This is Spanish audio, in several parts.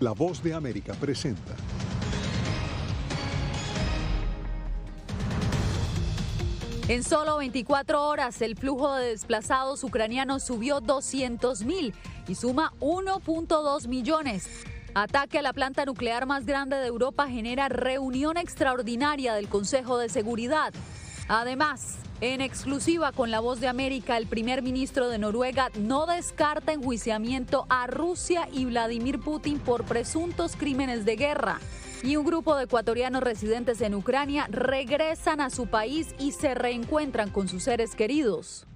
La Voz de América presenta. En solo 24 horas, el flujo de desplazados ucranianos subió 200.000 y suma 1.2 millones. Ataque a la planta nuclear más grande de Europa genera reunión extraordinaria del Consejo de Seguridad. Además, en exclusiva con La Voz de América, el primer ministro de Noruega no descarta enjuiciamiento a Rusia y Vladimir Putin por presuntos crímenes de guerra. Y un grupo de ecuatorianos residentes en Ucrania regresan a su país y se reencuentran con sus seres queridos.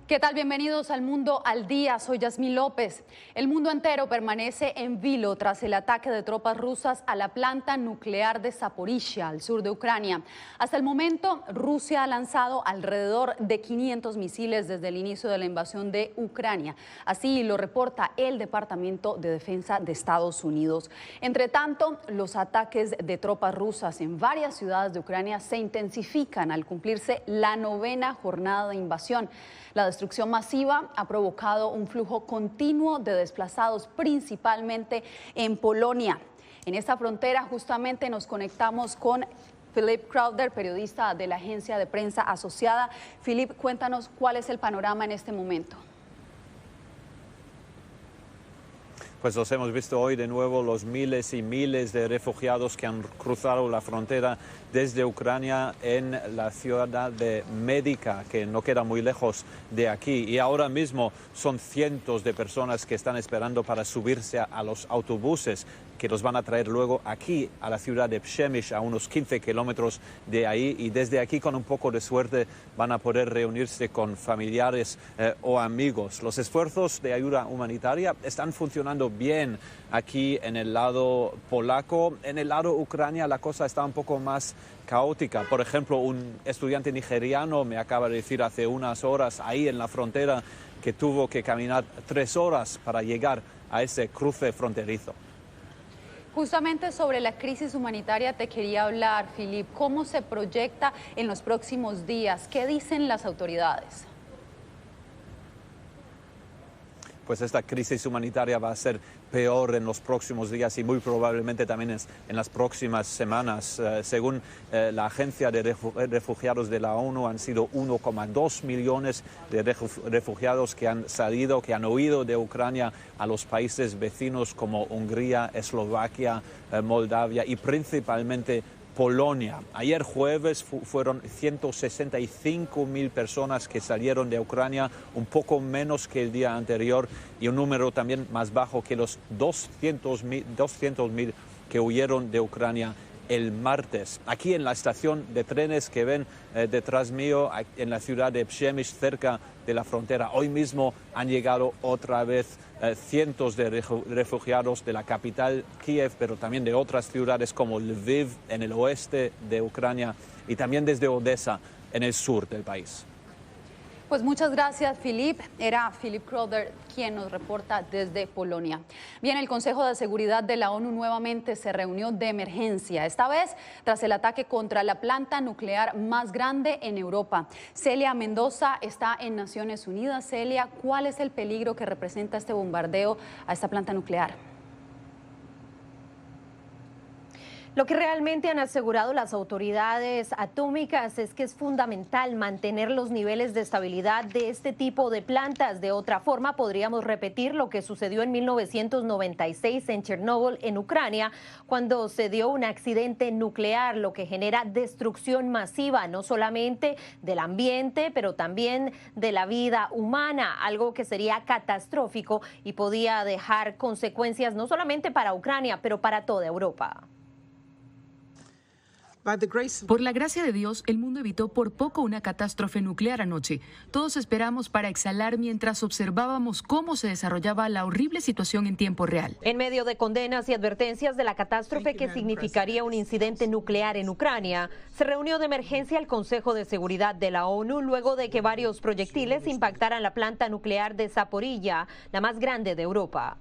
¿Qué tal? Bienvenidos al Mundo al Día. Soy Yasmín López. El mundo entero permanece en vilo tras el ataque de tropas rusas a la planta nuclear de Zaporizhia, al sur de Ucrania. Hasta el momento, Rusia ha lanzado alrededor de 500 misiles desde el inicio de la invasión de Ucrania. Así lo reporta el Departamento de Defensa de Estados Unidos. Entre tanto, los ataques de tropas rusas en varias ciudades de Ucrania se intensifican al cumplirse la 9ª jornada de invasión. La destrucción masiva ha provocado un flujo continuo de desplazados, principalmente en Polonia. En esta frontera justamente nos conectamos con Philip Crowder, periodista de la agencia de prensa asociada. Philip, cuéntanos cuál es el panorama en este momento. Pues los hemos visto hoy de nuevo, los miles y miles de refugiados que han cruzado la frontera desde Ucrania en la ciudad de Medica, que no queda muy lejos de aquí. Y ahora mismo son cientos de personas que están esperando para subirse a los autobuses que los van a traer luego aquí a la ciudad de Przemyśl, a unos 15 kilómetros de ahí, y desde aquí con un poco de suerte van a poder reunirse con familiares o amigos. Los esfuerzos de ayuda humanitaria están funcionando bien aquí en el lado polaco. En el lado ucraniano la cosa está un poco más caótica. Por ejemplo, un estudiante nigeriano me acaba de decir hace unas horas ahí en la frontera que tuvo que caminar 3 horas para llegar a ese cruce fronterizo. Justamente sobre la crisis humanitaria te quería hablar, Philip. ¿Cómo se proyecta en los próximos días? ¿Qué dicen las autoridades? Pues esta crisis humanitaria va a ser peor en los próximos días y muy probablemente también en las próximas semanas. Según la Agencia de Refugiados de la ONU, han sido 1,2 millones de refugiados que han salido, que han huido de Ucrania a los países vecinos como Hungría, Eslovaquia, Moldavia y principalmente Polonia. Ayer jueves fueron 165.000 personas que salieron de Ucrania, un poco menos que el día anterior y un número también más bajo que los 200.000 que huyeron de Ucrania el martes. Aquí en la estación de trenes que ven detrás mío, en la ciudad de Przemyśl, cerca de la frontera, hoy mismo han llegado otra vez cientos de refugiados de la capital, Kiev, pero también de otras ciudades como Lviv, en el oeste de Ucrania, y también desde Odessa, en el sur del país. Pues muchas gracias, Philip. Era Philip Crowder quien nos reporta desde Polonia. Bien, el Consejo de Seguridad de la ONU nuevamente se reunió de emergencia, esta vez tras el ataque contra la planta nuclear más grande en Europa. Celia Mendoza está en Naciones Unidas. Celia, ¿cuál es el peligro que representa este bombardeo a esta planta nuclear? Lo que realmente han asegurado las autoridades atómicas es que es fundamental mantener los niveles de estabilidad de este tipo de plantas. De otra forma, podríamos repetir lo que sucedió en 1996 en Chernóbil, en Ucrania, cuando se dio un accidente nuclear, lo que genera destrucción masiva, no solamente del ambiente, pero también de la vida humana, algo que sería catastrófico y podía dejar consecuencias no solamente para Ucrania, pero para toda Europa. Por la gracia de Dios, el mundo evitó por poco una catástrofe nuclear anoche. Todos esperamos para exhalar mientras observábamos cómo se desarrollaba la horrible situación en tiempo real. En medio de condenas y advertencias de la catástrofe que significaría un incidente nuclear en Ucrania, se reunió de emergencia el Consejo de Seguridad de la ONU luego de que varios proyectiles impactaran la planta nuclear de Zaporizhia, la más grande de Europa.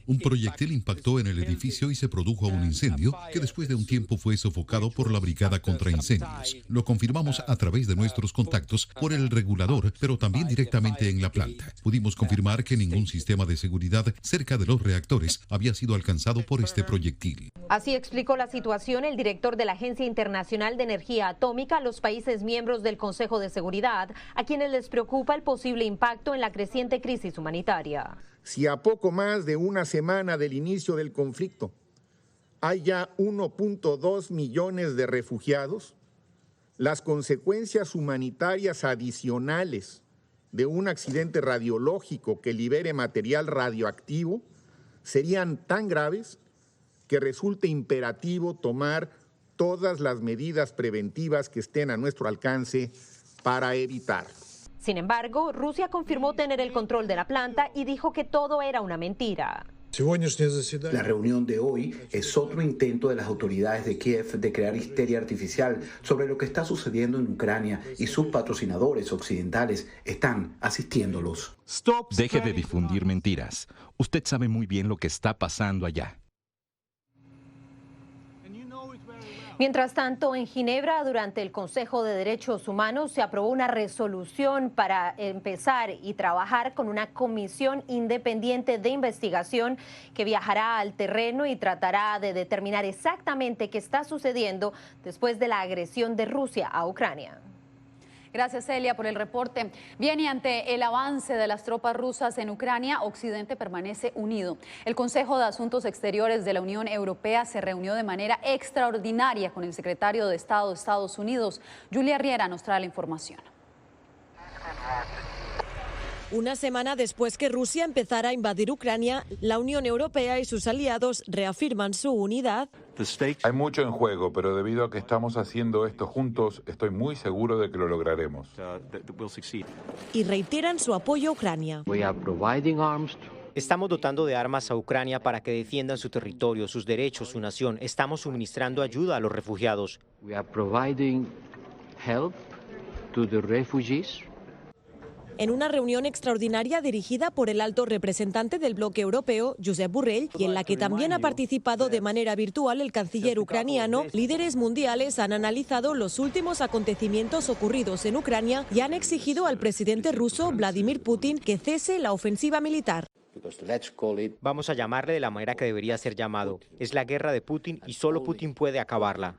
Un proyectil impactó en el edificio y se produjo un incendio que después de un tiempo fue sofocado por la Brigada contra Incendios. Lo confirmamos a través de nuestros contactos por el regulador, pero también directamente en la planta. Pudimos confirmar que ningún sistema de seguridad cerca de los reactores había sido alcanzado por este proyectil. Así explicó la situación el director de la Agencia Internacional de Energía Atómica a los países miembros del Consejo de Seguridad, a quienes les preocupa el posible impacto en la creciente crisis humanitaria. Si a poco más de una semana del inicio del conflicto hay ya 1.2 millones de refugiados, las consecuencias humanitarias adicionales de un accidente radiológico que libere material radioactivo serían tan graves que resulte imperativo tomar todas las medidas preventivas que estén a nuestro alcance para evitar. Sin embargo, Rusia confirmó tener el control de la planta y dijo que todo era una mentira. La reunión de hoy es otro intento de las autoridades de Kiev de crear histeria artificial sobre lo que está sucediendo en Ucrania y sus patrocinadores occidentales están asistiéndolos. Deje de difundir mentiras. Usted sabe muy bien lo que está pasando allá. Mientras tanto, en Ginebra, durante el Consejo de Derechos Humanos, se aprobó una resolución para empezar y trabajar con una comisión independiente de investigación que viajará al terreno y tratará de determinar exactamente qué está sucediendo después de la agresión de Rusia a Ucrania. Gracias, Celia, por el reporte. Bien, y ante el avance de las tropas rusas en Ucrania, Occidente permanece unido. El Consejo de Asuntos Exteriores de la Unión Europea se reunió de manera extraordinaria con el secretario de Estado de Estados Unidos. Julia Riera nos trae la información. Una semana después que Rusia empezara a invadir Ucrania, la Unión Europea y sus aliados reafirman su unidad. Hay mucho en juego, pero debido a que estamos haciendo esto juntos, estoy muy seguro de que lo lograremos. Y reiteran su apoyo a Ucrania. Estamos dotando de armas a Ucrania para que defiendan su territorio, sus derechos, su nación. Estamos suministrando ayuda a los refugiados. En una reunión extraordinaria dirigida por el alto representante del bloque europeo, Josep Borrell, y en la que también ha participado de manera virtual el canciller ucraniano, líderes mundiales han analizado los últimos acontecimientos ocurridos en Ucrania y han exigido al presidente ruso Vladimir Putin que cese la ofensiva militar. Vamos a llamarle de la manera que debería ser llamado. Es la guerra de Putin y solo Putin puede acabarla.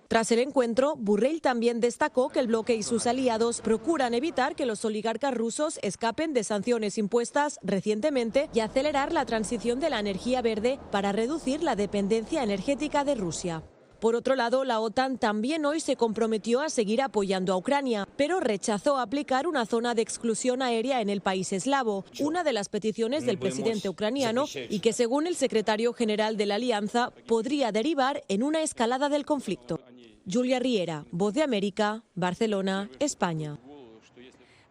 Tras el encuentro, Borrell también destacó que el bloque y sus aliados procuran evitar que los oligarcas rusos escapen de sanciones impuestas recientemente y acelerar la transición de la energía verde para reducir la dependencia energética de Rusia. Por otro lado, la OTAN también hoy se comprometió a seguir apoyando a Ucrania, pero rechazó aplicar una zona de exclusión aérea en el país eslavo, una de las peticiones del presidente ucraniano y que, según el secretario general de la Alianza, podría derivar en una escalada del conflicto. Julia Riera, Voz de América, Barcelona, España.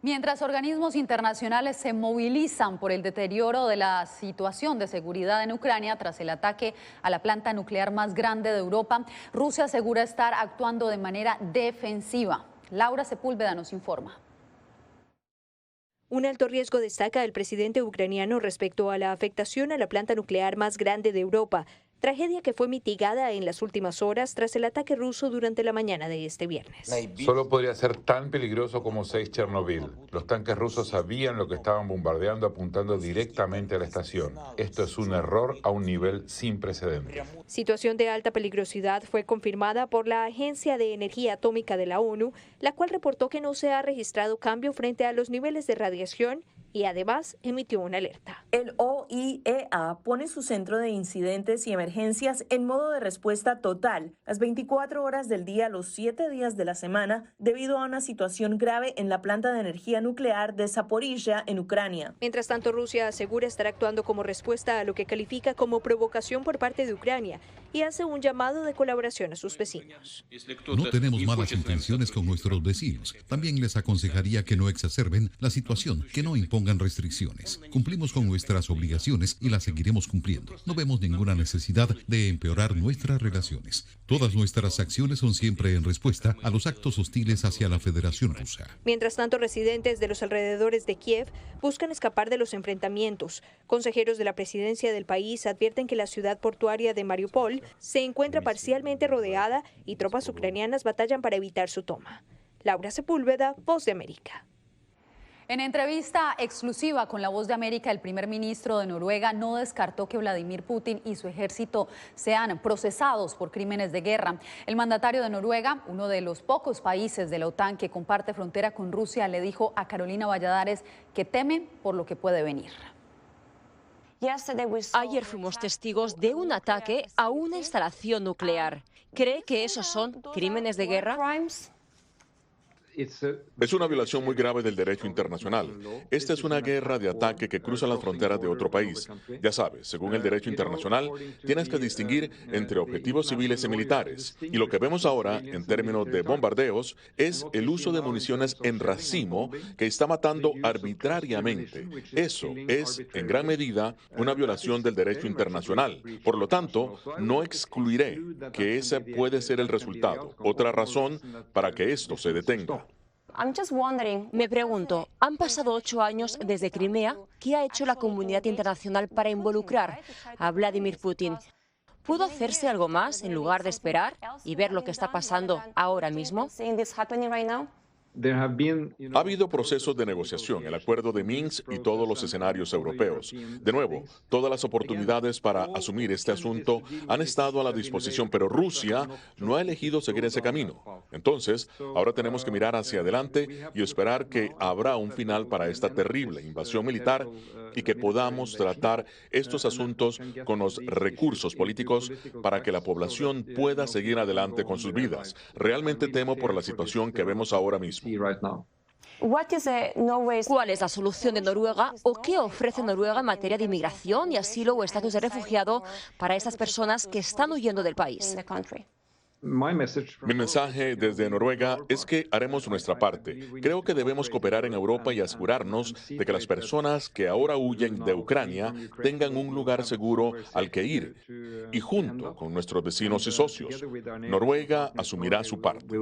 Mientras organismos internacionales se movilizan por el deterioro de la situación de seguridad en Ucrania tras el ataque a la planta nuclear más grande de Europa, Rusia asegura estar actuando de manera defensiva. Laura Sepúlveda nos informa. Un alto riesgo destaca el presidente ucraniano respecto a la afectación a la planta nuclear más grande de Europa, tragedia que fue mitigada en las últimas horas tras el ataque ruso durante la mañana de este viernes. Solo podría ser tan peligroso como 6 Chernobyl. Los tanques rusos sabían lo que estaban bombardeando, apuntando directamente a la estación. Esto es un error a un nivel sin precedentes. Situación de alta peligrosidad fue confirmada por la Agencia de Energía Atómica de la ONU, la cual reportó que no se ha registrado cambio frente a los niveles de radiación y además emitió una alerta. El OIEA pone su centro de incidentes y emergencias en modo de respuesta total, las 24 horas del día, los 7 días de la semana, debido a una situación grave en la planta de energía nuclear de Zaporizhia, en Ucrania. Mientras tanto, Rusia asegura estar actuando como respuesta a lo que califica como provocación por parte de Ucrania y hace un llamado de colaboración a sus vecinos. No tenemos malas intenciones con nuestros vecinos. También les aconsejaría que no exacerben la situación, que no impongan impongan restricciones. Cumplimos con nuestras obligaciones y las seguiremos cumpliendo. No vemos ninguna necesidad de empeorar nuestras relaciones. Todas nuestras acciones son siempre en respuesta a los actos hostiles hacia la Federación Rusa. Mientras tanto, residentes de los alrededores de Kiev buscan escapar de los enfrentamientos. Consejeros de la presidencia del país advierten que la ciudad portuaria de Mariupol se encuentra parcialmente rodeada y tropas ucranianas batallan para evitar su toma. Laura Sepúlveda, Voz de América. En entrevista exclusiva con La Voz de América, el primer ministro de Noruega no descartó que Vladimir Putin y su ejército sean procesados por crímenes de guerra. El mandatario de Noruega, uno de los pocos países de la OTAN que comparte frontera con Rusia, le dijo a Carolina Valladares que teme por lo que puede venir. Ayer fuimos testigos de un ataque a una instalación nuclear. ¿Cree que esos son crímenes de guerra? Es una violación muy grave del derecho internacional. Esta es una guerra de ataque que cruza las fronteras de otro país. Ya sabes, según el derecho internacional, tienes que distinguir entre objetivos civiles y militares. Y lo que vemos ahora, en términos de bombardeos, es el uso de municiones en racimo que está matando arbitrariamente. Eso es, en gran medida, una violación del derecho internacional. Por lo tanto, no excluiré que ese puede ser el resultado. Otra razón para que esto se detenga. Me pregunto, han pasado 8 años desde Crimea. ¿Qué ha hecho la comunidad internacional para involucrar a Vladimir Putin? ¿Pudo hacerse algo más en lugar de esperar y ver lo que está pasando ahora mismo? Ha habido procesos de negociación, el acuerdo de Minsk y todos los escenarios europeos. De nuevo, todas las oportunidades para asumir este asunto han estado a la disposición, pero Rusia no ha elegido seguir ese camino. Entonces, ahora tenemos que mirar hacia adelante y esperar que habrá un final para esta terrible invasión militar y que podamos tratar estos asuntos con los recursos políticos para que la población pueda seguir adelante con sus vidas. Realmente temo por la situación que vemos ahora mismo. ¿Cuál es la solución de Noruega o qué ofrece Noruega en materia de inmigración y asilo o estatus de refugiado para esas personas que están huyendo del país? Mi mensaje desde Noruega es que haremos nuestra parte. Creo que debemos cooperar en Europa y asegurarnos de que las personas que ahora huyen de Ucrania tengan un lugar seguro al que ir. Y junto con nuestros vecinos y socios, Noruega asumirá su parte.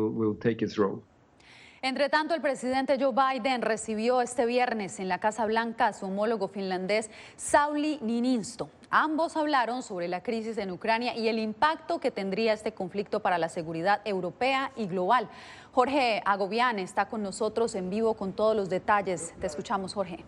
Entre tanto, el presidente Joe Biden recibió este viernes en la Casa Blanca a su homólogo finlandés Sauli Niinisto. Ambos hablaron sobre la crisis en Ucrania y el impacto que tendría este conflicto para la seguridad europea y global. Jorge Agobián está con nosotros en vivo con todos los detalles. Te escuchamos, Jorge.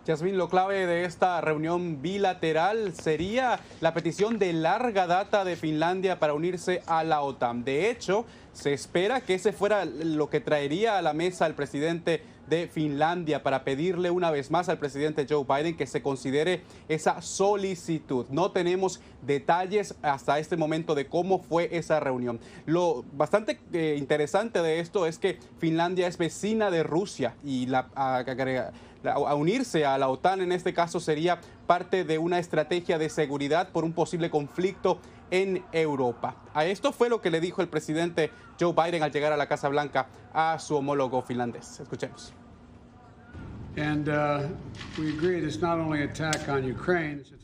Yasmín, lo clave de esta reunión bilateral sería la petición de larga data de Finlandia para unirse a la OTAN. De hecho, se espera que ese fuera lo que traería a la mesa el presidente de Finlandia para pedirle una vez más al presidente Joe Biden que se considere esa solicitud. No tenemos detalles hasta este momento de cómo fue esa reunión. Lo bastante interesante de esto es que Finlandia es vecina de Rusia y a unirse a la OTAN en este caso sería parte de una estrategia de seguridad por un posible conflicto en Europa. A esto fue lo que le dijo el presidente Joe Biden al llegar a la Casa Blanca a su homólogo finlandés. Escuchemos.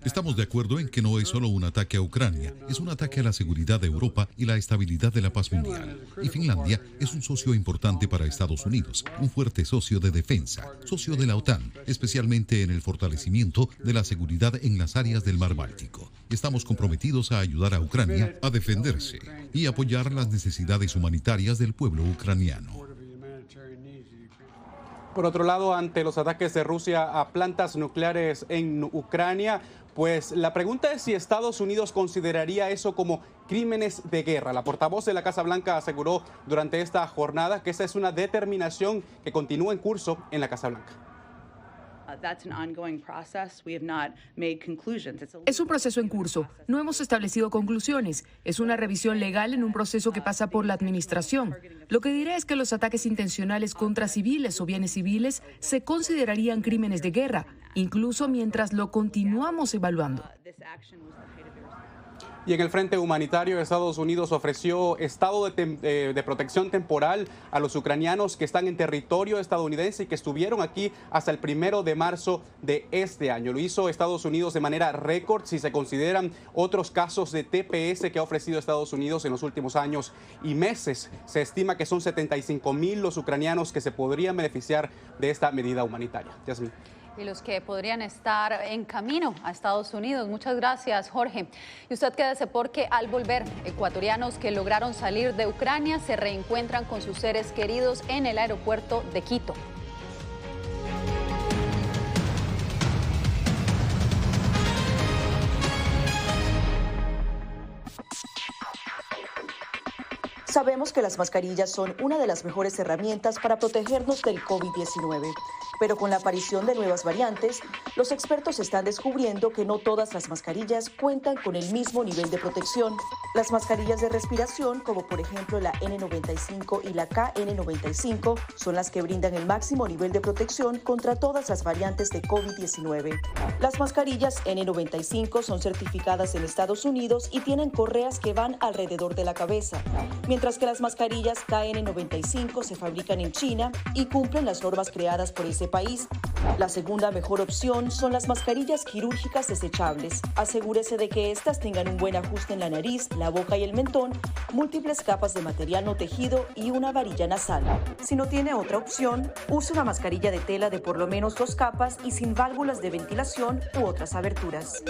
Estamos de acuerdo en que no es solo un ataque a Ucrania, es un ataque a la seguridad de Europa y la estabilidad de la paz mundial. Y Finlandia es un socio importante para Estados Unidos, un fuerte socio de defensa, socio de la OTAN, especialmente en el fortalecimiento de la seguridad en las áreas del Mar Báltico. Estamos comprometidos a ayudar a Ucrania a defenderse y apoyar las necesidades humanitarias del pueblo ucraniano. Por otro lado, ante los ataques de Rusia a plantas nucleares en Ucrania, pues la pregunta es si Estados Unidos consideraría eso como crímenes de guerra. La portavoz de la Casa Blanca aseguró durante esta jornada que esa es una determinación que continúa en curso en la Casa Blanca. Es un proceso en curso. No hemos establecido conclusiones. Es una revisión legal en un proceso que pasa por la administración. Lo que diré es que los ataques intencionales contra civiles o bienes civiles se considerarían crímenes de guerra. incluso mientras lo continuamos evaluando. Y en el frente humanitario, Estados Unidos ofreció estado de protección temporal a los ucranianos que están en territorio estadounidense y que estuvieron aquí hasta el 1 de marzo de este año. Lo hizo Estados Unidos de manera récord si se consideran otros casos de TPS que ha ofrecido Estados Unidos en los últimos años y meses. Se estima que son 75,000 los ucranianos que se podrían beneficiar de esta medida humanitaria. Yasmín. Y los que podrían estar en camino a Estados Unidos. Muchas gracias, Jorge. Y usted quédese porque al volver, ecuatorianos que lograron salir de Ucrania se reencuentran con sus seres queridos en el aeropuerto de Quito. Sabemos que las mascarillas son una de las mejores herramientas para protegernos del COVID-19, pero con la aparición de nuevas variantes, los expertos están descubriendo que no todas las mascarillas cuentan con el mismo nivel de protección. Las mascarillas de respiración, como por ejemplo la N95 y la KN95, son las que brindan el máximo nivel de protección contra todas las variantes de COVID-19. Las mascarillas N95 son certificadas en Estados Unidos y tienen correas que van alrededor de la cabeza, mientras que las mascarillas KN95 se fabrican en China y cumplen las normas creadas por ese país. La segunda mejor opción son las mascarillas quirúrgicas desechables. Asegúrese de que estas tengan un buen ajuste en la nariz, la boca y el mentón, múltiples capas de material no tejido y una varilla nasal. Si no tiene otra opción, use una mascarilla de tela de por lo menos 2 capas y sin válvulas de ventilación u otras aberturas.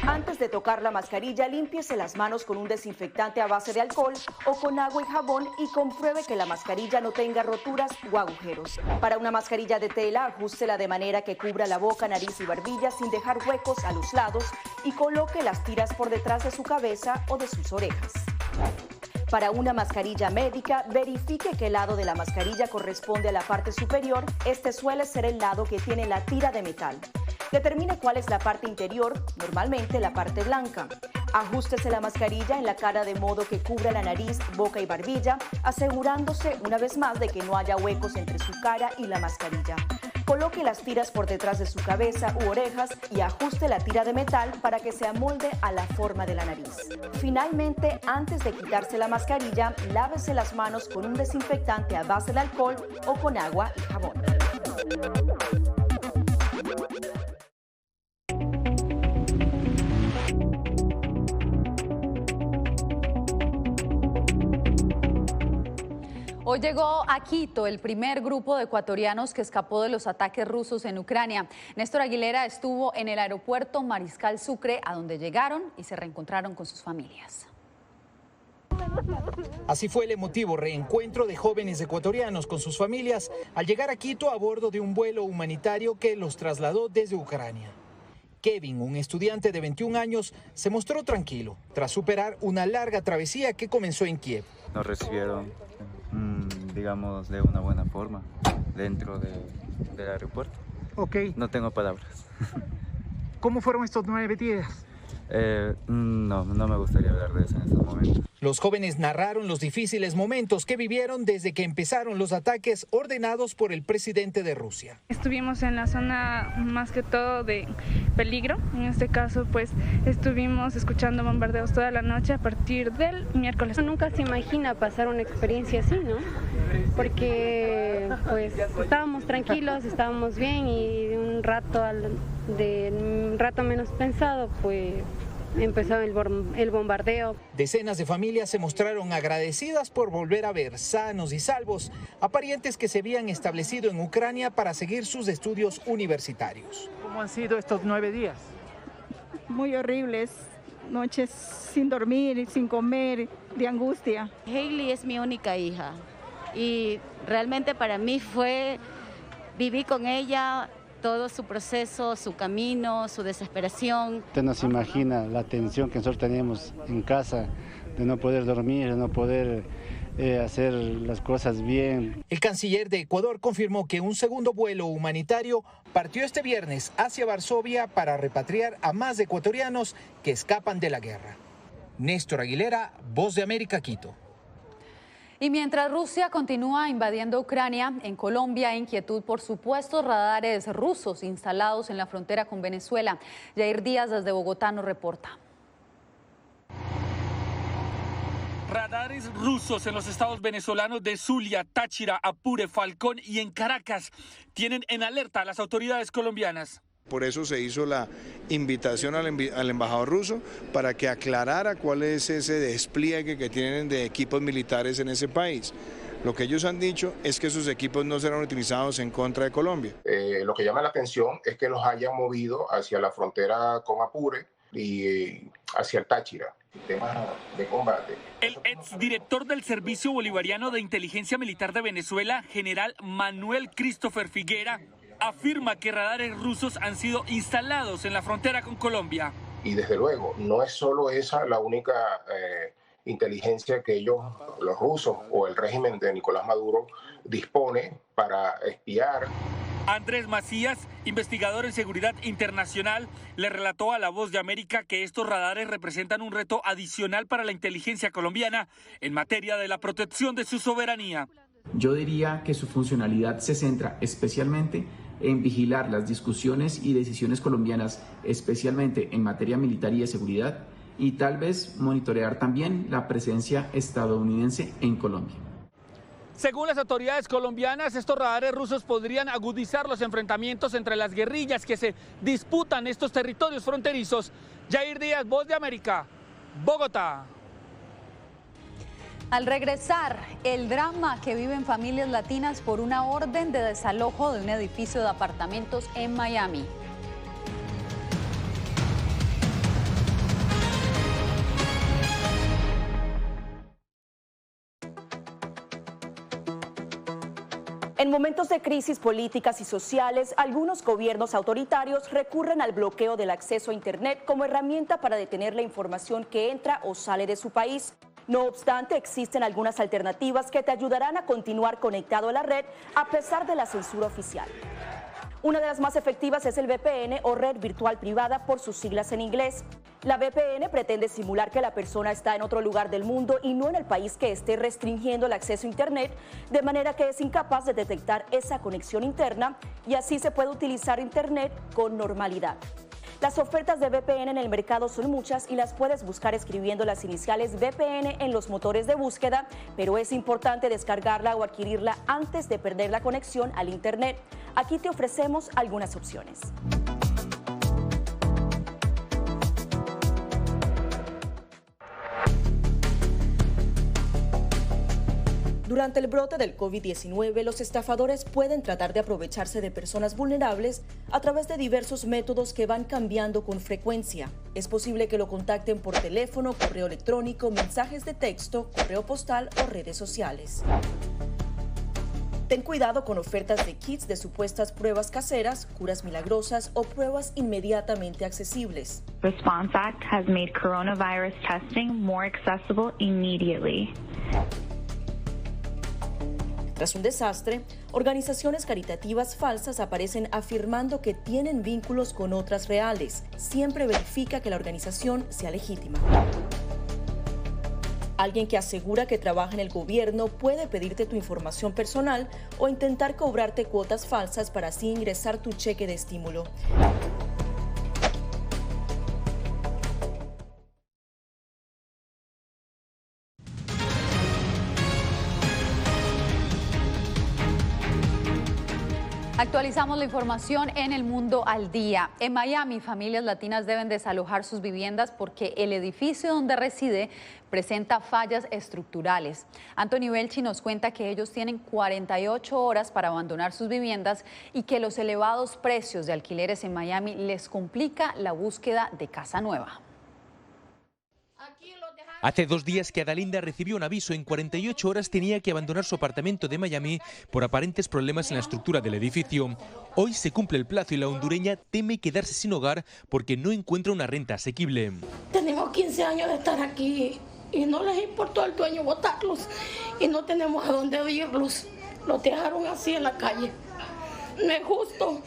Antes de tocar la mascarilla, límpiese las manos con un desinfectante a base de alcohol o con agua y jabón y compruebe que la mascarilla no tenga roturas o agujeros. Para una mascarilla de tela, ajústela de manera que cubra la boca, nariz y barbilla sin dejar huecos a los lados y coloque las tiras por detrás de su cabeza o de sus orejas. Para una mascarilla médica, verifique que el lado de la mascarilla corresponde a la parte superior. Este suele ser el lado que tiene la tira de metal. Determine cuál es la parte interior, normalmente la parte blanca. Ajústese la mascarilla en la cara de modo que cubra la nariz, boca y barbilla, asegurándose una vez más de que no haya huecos entre su cara y la mascarilla. Coloque las tiras por detrás de su cabeza u orejas y ajuste la tira de metal para que se amolde a la forma de la nariz. Finalmente, antes de quitarse la mascarilla, lávese las manos con un desinfectante a base de alcohol o con agua y jabón. Hoy llegó a Quito el primer grupo de ecuatorianos que escapó de los ataques rusos en Ucrania. Néstor Aguilera estuvo en el aeropuerto Mariscal Sucre, a donde llegaron y se reencontraron con sus familias. Así fue el emotivo reencuentro de jóvenes ecuatorianos con sus familias al llegar a Quito a bordo de un vuelo humanitario que los trasladó desde Ucrania. Kevin, un estudiante de 21 años, se mostró tranquilo tras superar una larga travesía que comenzó en Kiev. Nos recibieron, digamos, de una buena forma dentro del aeropuerto. Ok. No tengo palabras. ¿Cómo fueron estos 9 días? No me gustaría hablar de eso en estos momentos. Los jóvenes narraron los difíciles momentos que vivieron desde que empezaron los ataques ordenados por el presidente de Rusia. Estuvimos en la zona más que todo de peligro. En este caso, pues, estuvimos escuchando bombardeos toda la noche a partir del miércoles. Nunca se imagina pasar una experiencia así, ¿no? Porque, pues, estábamos tranquilos, estábamos bien y de un rato menos pensado, pues, empezó el bombardeo. Decenas de familias se mostraron agradecidas por volver a ver sanos y salvos a parientes que se habían establecido en Ucrania para seguir sus estudios universitarios. ¿Cómo han sido estos 9 días? Muy horribles, noches sin dormir, sin comer, de angustia. Hailey es mi única hija y realmente para mí viví con ella todo su proceso, su camino, su desesperación. Usted no se imagina la tensión que nosotros teníamos en casa, de no poder dormir, de no poder hacer las cosas bien. El canciller de Ecuador confirmó que un segundo vuelo humanitario partió este viernes hacia Varsovia para repatriar a más ecuatorianos que escapan de la guerra. Néstor Aguilera, Voz de América, Quito. Y mientras Rusia continúa invadiendo Ucrania, en Colombia hay inquietud por supuestos radares rusos instalados en la frontera con Venezuela. Yair Díaz desde Bogotá nos reporta. Radares rusos en los estados venezolanos de Zulia, Táchira, Apure, Falcón y en Caracas tienen en alerta a las autoridades colombianas. Por eso se hizo la invitación al embajador ruso para que aclarara cuál es ese despliegue que tienen de equipos militares en ese país. Lo que ellos han dicho es que esos equipos no serán utilizados en contra de Colombia. Lo que llama la atención es que los hayan movido hacia la frontera con Apure y hacia el Táchira. Temas de combate. El exdirector del Servicio Bolivariano de Inteligencia Militar de Venezuela, general Manuel Christopher Figuera, afirma que radares rusos han sido instalados en la frontera con Colombia. Y desde luego, no es solo esa la única inteligencia que ellos, los rusos o el régimen de Nicolás Maduro, dispone para espiar. Andrés Macías, investigador en seguridad internacional, le relató a La Voz de América que estos radares representan un reto adicional para la inteligencia colombiana en materia de la protección de su soberanía. Yo diría que su funcionalidad se centra especialmente en vigilar las discusiones y decisiones colombianas, especialmente en materia militar y de seguridad, y tal vez monitorear también la presencia estadounidense en Colombia. Según las autoridades colombianas, estos radares rusos podrían agudizar los enfrentamientos entre las guerrillas que se disputan estos territorios fronterizos. Yair Díaz, Voz de América, Bogotá. Al regresar, el drama que viven familias latinas por una orden de desalojo de un edificio de apartamentos en Miami. En momentos de crisis políticas y sociales, algunos gobiernos autoritarios recurren al bloqueo del acceso a Internet como herramienta para detener la información que entra o sale de su país. No obstante, existen algunas alternativas que te ayudarán a continuar conectado a la red a pesar de la censura oficial. Una de las más efectivas es el VPN o red virtual privada por sus siglas en inglés. La VPN pretende simular que la persona está en otro lugar del mundo y no en el país que esté restringiendo el acceso a Internet, de manera que es incapaz de detectar esa conexión interna y así se puede utilizar Internet con normalidad. Las ofertas de VPN en el mercado son muchas y las puedes buscar escribiendo las iniciales VPN en los motores de búsqueda, pero es importante descargarla o adquirirla antes de perder la conexión al Internet. Aquí te ofrecemos algunas opciones. Durante el brote del COVID-19, los estafadores pueden tratar de aprovecharse de personas vulnerables a través de diversos métodos que van cambiando con frecuencia. Es posible que lo contacten por teléfono, correo electrónico, mensajes de texto, correo postal o redes sociales. Ten cuidado con ofertas de kits de supuestas pruebas caseras, curas milagrosas o pruebas inmediatamente accesibles. Response Act has made coronavirus testing more accessible immediately. Tras un desastre, organizaciones caritativas falsas aparecen afirmando que tienen vínculos con otras reales. Siempre verifica que la organización sea legítima. Alguien que asegura que trabaja en el gobierno puede pedirte tu información personal o intentar cobrarte cuotas falsas para así ingresar tu cheque de estímulo. Actualizamos la información en El Mundo al Día. En Miami, familias latinas deben desalojar sus viviendas porque el edificio donde reside presenta fallas estructurales. Anthony Belchi nos cuenta que ellos tienen 48 horas para abandonar sus viviendas y que los elevados precios de alquileres en Miami les complica la búsqueda de casa nueva. Hace 2 días que Adalinda recibió un aviso. En 48 horas tenía que abandonar su apartamento de Miami por aparentes problemas en la estructura del edificio. Hoy se cumple el plazo y la hondureña teme quedarse sin hogar porque no encuentra una renta asequible. Tenemos 15 años de estar aquí y no les importó al dueño botarlos y no tenemos a dónde irlos. Los dejaron así en la calle. No es justo.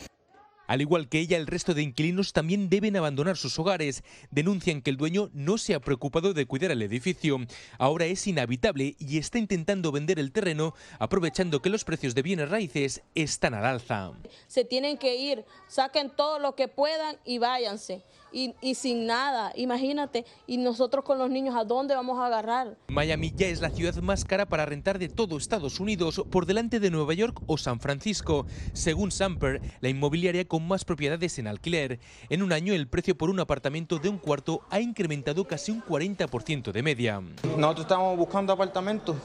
Al igual que ella, el resto de inquilinos también deben abandonar sus hogares. Denuncian que el dueño no se ha preocupado de cuidar el edificio. Ahora es inhabitable y está intentando vender el terreno, aprovechando que los precios de bienes raíces están al alza. Se tienen que ir, saquen todo lo que puedan y váyanse. Y sin nada, imagínate, y nosotros con los niños, ¿a dónde vamos a agarrar? Miami ya es la ciudad más cara para rentar de todo Estados Unidos, por delante de Nueva York o San Francisco. Según Samper, la inmobiliaria con más propiedades en alquiler. En un año, el precio por un apartamento de un cuarto ha incrementado casi un 40% de media. Nosotros estamos buscando apartamentos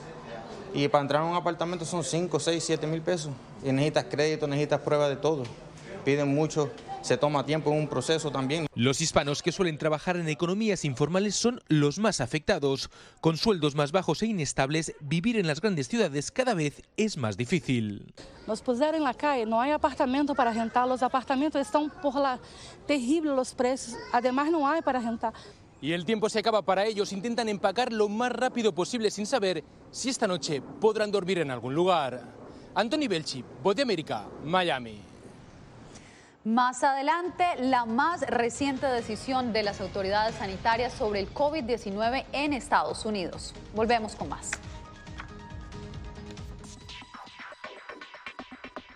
y para entrar a un apartamento son 5, 6, 7 mil pesos. Y necesitas crédito, necesitas prueba de todo. Piden mucho. Se toma tiempo en un proceso también. Los hispanos que suelen trabajar en economías informales son los más afectados. Con sueldos más bajos e inestables, vivir en las grandes ciudades cada vez es más difícil. Nos pusieron en la calle, no hay apartamento para rentar, los apartamentos están por la terrible los precios, además no hay para rentar. Y el tiempo se acaba para ellos, intentan empacar lo más rápido posible sin saber si esta noche podrán dormir en algún lugar. Anthony Belchi, Voz de América, Miami. Más adelante, la más reciente decisión de las autoridades sanitarias sobre el COVID-19 en Estados Unidos. Volvemos con más.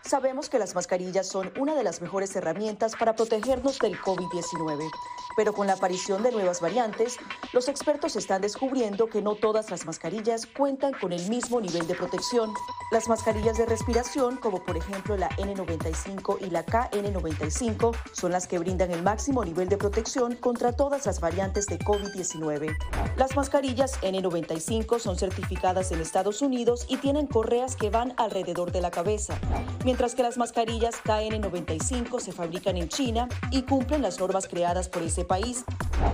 Sabemos que las mascarillas son una de las mejores herramientas para protegernos del COVID-19, pero con la aparición de nuevas variantes, los expertos están descubriendo que no todas las mascarillas cuentan con el mismo nivel de protección. Las mascarillas de respiración, como por ejemplo la N95 y la KN95, son las que brindan el máximo nivel de protección contra todas las variantes de COVID-19. Las mascarillas N95 son certificadas en Estados Unidos y tienen correas que van alrededor de la cabeza, mientras que las mascarillas KN95 se fabrican en China y cumplen las normas creadas por ese país.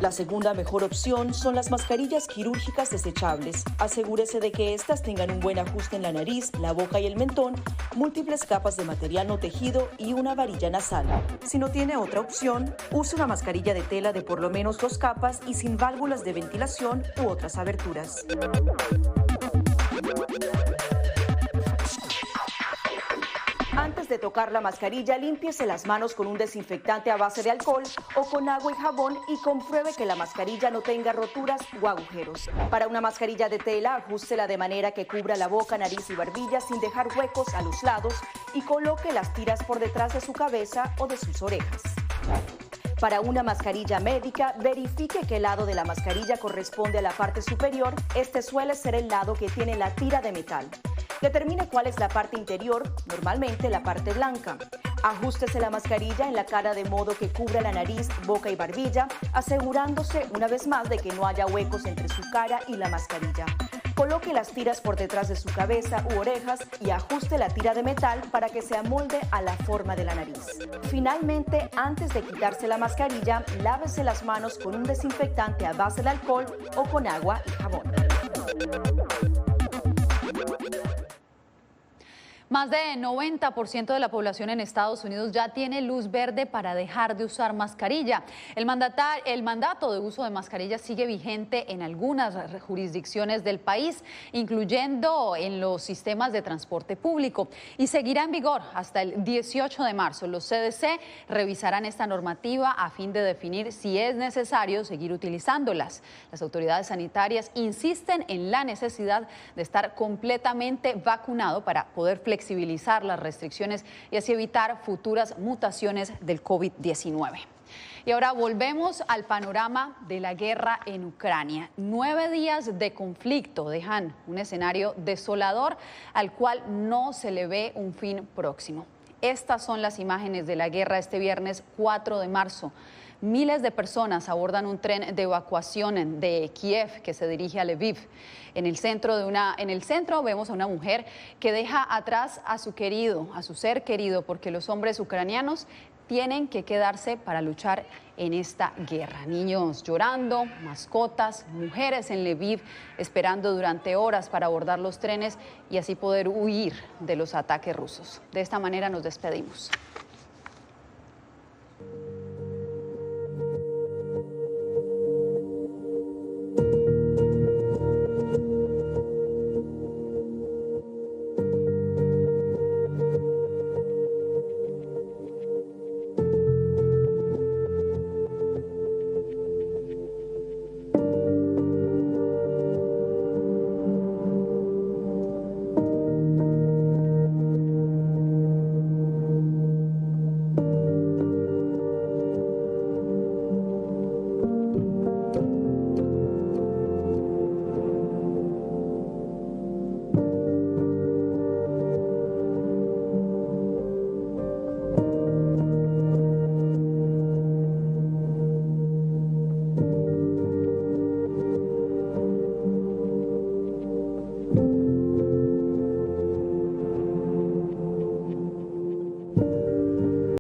La segunda mejor opción son las mascarillas quirúrgicas desechables. Asegúrese de que estas tengan un buen ajuste en la nariz, la boca y el mentón, múltiples capas de material no tejido y una varilla nasal. Si no tiene otra opción, use una mascarilla de tela de por lo menos 2 capas y sin válvulas de ventilación u otras aberturas. Antes de tocar la mascarilla, límpiese las manos con un desinfectante a base de alcohol o con agua y jabón y compruebe que la mascarilla no tenga roturas o agujeros. Para una mascarilla de tela, ajústela de manera que cubra la boca, nariz y barbilla sin dejar huecos a los lados y coloque las tiras por detrás de su cabeza o de sus orejas. Para una mascarilla médica, verifique que el lado de la mascarilla corresponde a la parte superior. Este suele ser el lado que tiene la tira de metal. Determine cuál es la parte interior, normalmente la parte blanca. Ajústese la mascarilla en la cara de modo que cubra la nariz, boca y barbilla, asegurándose una vez más de que no haya huecos entre su cara y la mascarilla. Coloque las tiras por detrás de su cabeza u orejas y ajuste la tira de metal para que se amolde a la forma de la nariz. Finalmente, antes de quitarse la mascarilla, lávese las manos con un desinfectante a base de alcohol o con agua y jabón. Más de 90% de la población en Estados Unidos ya tiene luz verde para dejar de usar mascarilla. El mandato de uso de mascarilla sigue vigente en algunas jurisdicciones del país, incluyendo en los sistemas de transporte público, y seguirá en vigor hasta el 18 de marzo. Los CDC revisarán esta normativa a fin de definir si es necesario seguir utilizándolas. Las autoridades sanitarias insisten en la necesidad de estar completamente vacunado para poder flexibilizar las restricciones y así evitar futuras mutaciones del COVID-19. Y ahora volvemos al panorama de la guerra en Ucrania. 9 días de conflicto dejan un escenario desolador al cual no se le ve un fin próximo. Estas son las imágenes de la guerra este viernes 4 de marzo. Miles de personas abordan un tren de evacuación de Kiev que se dirige a Lviv. En el centro vemos a una mujer que deja atrás a su ser querido, porque los hombres ucranianos tienen que quedarse para luchar en esta guerra. Niños llorando, mascotas, mujeres en Lviv esperando durante horas para abordar los trenes y así poder huir de los ataques rusos. De esta manera nos despedimos.